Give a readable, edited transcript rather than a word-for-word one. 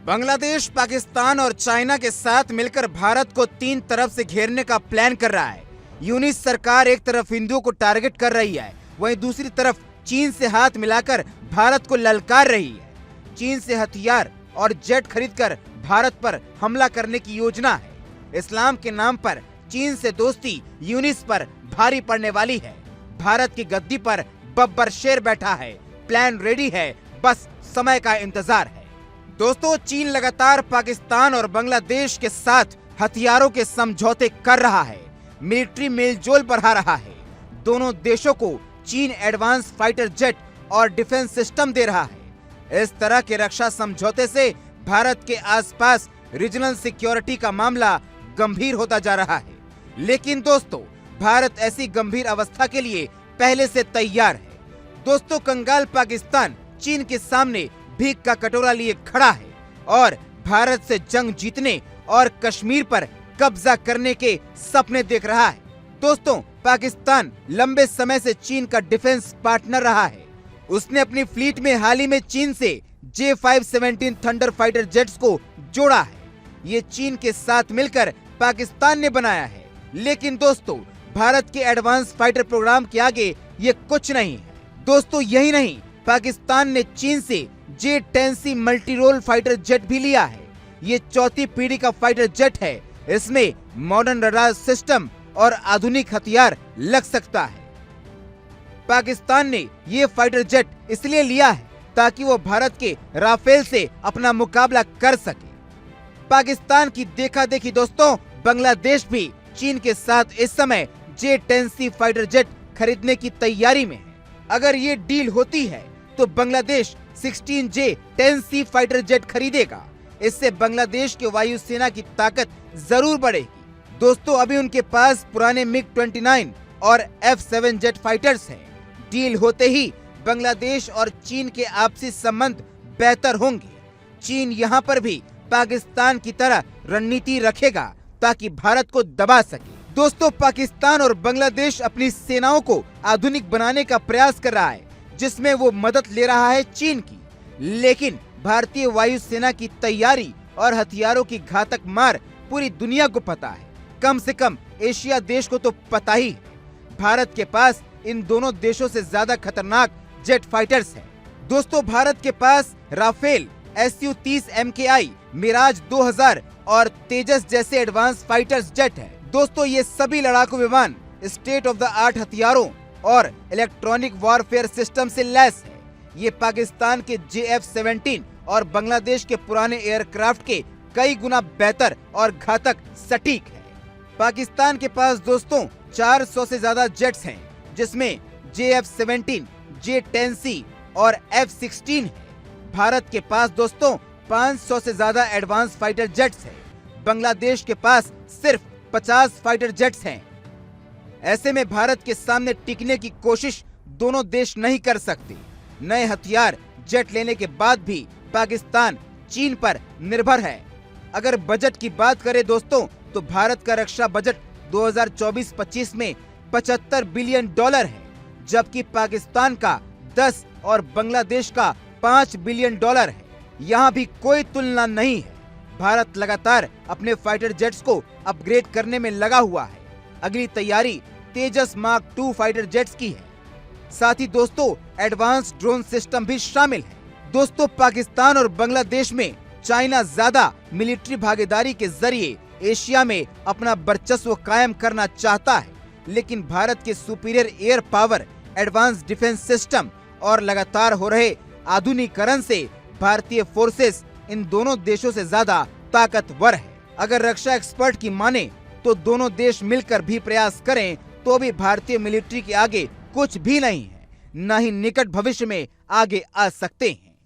बांग्लादेश, पाकिस्तान और चाइना के साथ मिलकर भारत को तीन तरफ से घेरने का प्लान कर रहा है। यूनिस सरकार एक तरफ हिंदुओं को टारगेट कर रही है, वहीं दूसरी तरफ चीन से हाथ मिलाकर भारत को ललकार रही है। चीन से हथियार और जेट खरीदकर भारत पर हमला करने की योजना है। इस्लाम के नाम पर चीन से दोस्ती यूनिस पर भारी पड़ने वाली है। भारत की गद्दी पर बब्बर शेर बैठा है, प्लान रेडी है, बस समय का इंतजार है। दोस्तों, चीन लगातार पाकिस्तान और बांग्लादेश के साथ हथियारों के समझौते कर रहा है, मिलिट्री मेलजोल बढ़ा रहा है। दोनों देशों को चीन एडवांस फाइटर जेट और डिफेंस सिस्टम दे रहा है। इस तरह के रक्षा समझौते से भारत के आसपास रीजनल सिक्योरिटी का मामला गंभीर होता जा रहा है। लेकिन दोस्तों, भारत ऐसी गंभीर अवस्था के लिए पहले से तैयार है। दोस्तों, कंगाल पाकिस्तान चीन के सामने भीख का कटोरा लिए खड़ा है और भारत से जंग जीतने और कश्मीर पर कब्जा करने के सपने देख रहा है। दोस्तों, पाकिस्तान लंबे समय से चीन का डिफेंस पार्टनर रहा है। उसने अपनी फ्लीट में हाल ही में चीन से J517 थंडर फाइटर जेट्स को जोड़ा है। ये चीन के साथ मिलकर पाकिस्तान ने बनाया है। लेकिन दोस्तों, भारत के एडवांस फाइटर प्रोग्राम के आगे ये कुछ नहीं है। दोस्तों, यही नहीं, पाकिस्तान ने चीन से J10C multi role fighter jet भी लिया है। ये चौथी पीढ़ी का फाइटर जेट है। इसमें मॉडर्न रडार सिस्टम और आधुनिक हथियार लग सकता है। पाकिस्तान ने ये फाइटर जेट इसलिए लिया है ताकि वो भारत के राफेल से अपना मुकाबला कर सके। पाकिस्तान की देखा देखी दोस्तों, बांग्लादेश भी चीन के साथ इस समय J10C फाइटर जेट खरीदने की तैयारी में है। अगर ये डील होती है तो बांग्लादेश 16 J10C फाइटर जेट खरीदेगा। इससे बांग्लादेश के वायुसेना की ताकत जरूर बढ़ेगी। दोस्तों, अभी उनके पास पुराने MiG-29 और F-7 जेट फाइटर्स हैं। डील होते ही बांग्लादेश और चीन के आपसी संबंध बेहतर होंगे। चीन यहाँ पर भी पाकिस्तान की तरह रणनीति रखेगा ताकि भारत को दबा सके। दोस्तों, पाकिस्तान और बांग्लादेश अपनी सेनाओं को आधुनिक बनाने का प्रयास कर रहा है, जिसमें वो मदद ले रहा है चीन की। लेकिन भारतीय वायुसेना की तैयारी और हथियारों की घातक मार पूरी दुनिया को पता है। कम से कम एशिया देश को तो पता ही है। भारत के पास इन दोनों देशों से ज्यादा खतरनाक जेट फाइटर्स हैं। दोस्तों, भारत के पास राफेल, Su-30 MKI, मिराज 2000 और तेजस जैसे एडवांस फाइटर्स जेट है। दोस्तों, ये सभी लड़ाकू विमान स्टेट ऑफ द आर्ट हथियारों और इलेक्ट्रॉनिक वॉरफेयर सिस्टम से लैस है। ये पाकिस्तान के JF-17 और बांग्लादेश के पुराने एयरक्राफ्ट के कई गुना बेहतर और घातक सटीक है। पाकिस्तान के पास दोस्तों 400 से ज्यादा जेट्स हैं, जिसमें JF-17, J10C और F-16 है। भारत के पास दोस्तों 500 से ज्यादा एडवांस फाइटर जेट्स हैं। बांग्लादेश के पास सिर्फ 50 फाइटर जेट्स हैं। ऐसे में भारत के सामने टिकने की कोशिश दोनों देश नहीं कर सकते। नए हथियार जेट लेने के बाद भी पाकिस्तान चीन पर निर्भर है। अगर बजट की बात करें दोस्तों, तो भारत का रक्षा बजट 2024-25 में $75 बिलियन है, जबकि पाकिस्तान का 10 और बांग्लादेश का $5 बिलियन है। यहाँ भी कोई तुलना नहीं है। भारत लगातार अपने फाइटर जेट्स को अपग्रेड करने में लगा हुआ है। अगली तैयारी तेजस मार्क 2 फाइटर जेट्स की है। साथ ही दोस्तों, एडवांस ड्रोन सिस्टम भी शामिल है। दोस्तों, पाकिस्तान और बांग्लादेश में चाइना ज्यादा मिलिट्री भागीदारी के जरिए एशिया में अपना वर्चस्व कायम करना चाहता है। लेकिन भारत के superior air power, advance defence system और लगातार हो रहे आधुनिकीकरण से भारतीय फोर्सेस इन दोनों देशों से ज्यादा ताकतवर है। अगर रक्षा एक्सपर्ट की माने तो दोनों देश मिलकर भी प्रयास करें तो भी भारतीय मिलिट्री के आगे कुछ भी नहीं है, न ही निकट भविष्य में आगे आ सकते हैं।